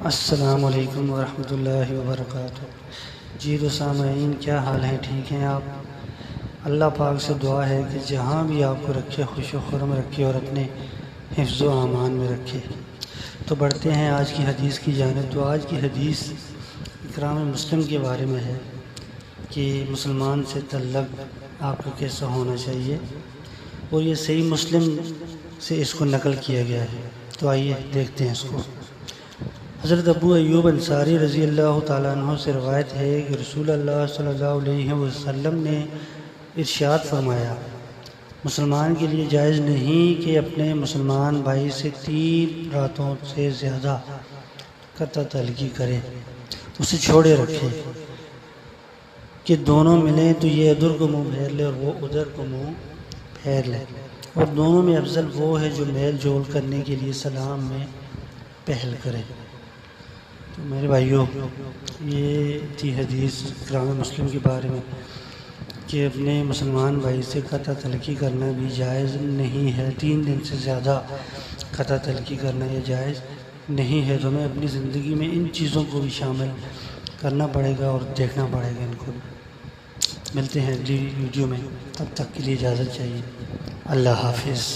السلام علیکم ورحمۃ اللہ وبرکاتہ۔ جی تو سامعین، کیا حال ہیں؟ ٹھیک ہیں آپ؟ اللہ پاک سے دعا ہے کہ جہاں بھی آپ کو رکھے خوش و خرم رکھے اور اپنے حفظ و امان میں رکھے۔ تو بڑھتے ہیں آج کی حدیث کی جانب۔ تو آج کی حدیث اکرام مسلم کے بارے میں ہے کہ مسلمان سے تعلق آپ کو کیسا ہونا چاہیے، اور یہ صحیح مسلم سے اس کو نقل کیا گیا ہے۔ تو آئیے دیکھتے ہیں اس کو۔ حضرت ابو ایوب انصاری رضی اللہ تعالیٰ عنہ سے روایت ہے کہ رسول اللہ صلی اللہ علیہ وسلم نے ارشاد فرمایا، مسلمان کے لیے جائز نہیں کہ اپنے مسلمان بھائی سے 3 راتوں سے زیادہ قطع تعلقی کرے، اسے چھوڑے رکھے کہ دونوں ملیں تو یہ ادھر کو منہ پھیر لے اور وہ ادھر کو منہ پھیر لے، اور دونوں میں افضل وہ ہے جو میل جول کرنے کے لیے سلام میں پہل کرے۔ تو میرے بھائیوں، یہ تھی حدیث اکرام مسلم کے بارے میں کہ اپنے مسلمان بھائی سے قطع تعلقی کرنا بھی جائز نہیں ہے۔ 3 دن سے زیادہ قطع تعلقی کرنا یہ جائز نہیں ہے۔ تو ہمیں اپنی زندگی میں ان چیزوں کو بھی شامل کرنا پڑے گا اور دیکھنا پڑے گا ان کو بھی۔ ملتے ہیں اگلی ویڈیو میں، تب تک کے لیے اجازت چاہیے۔ اللہ حافظ۔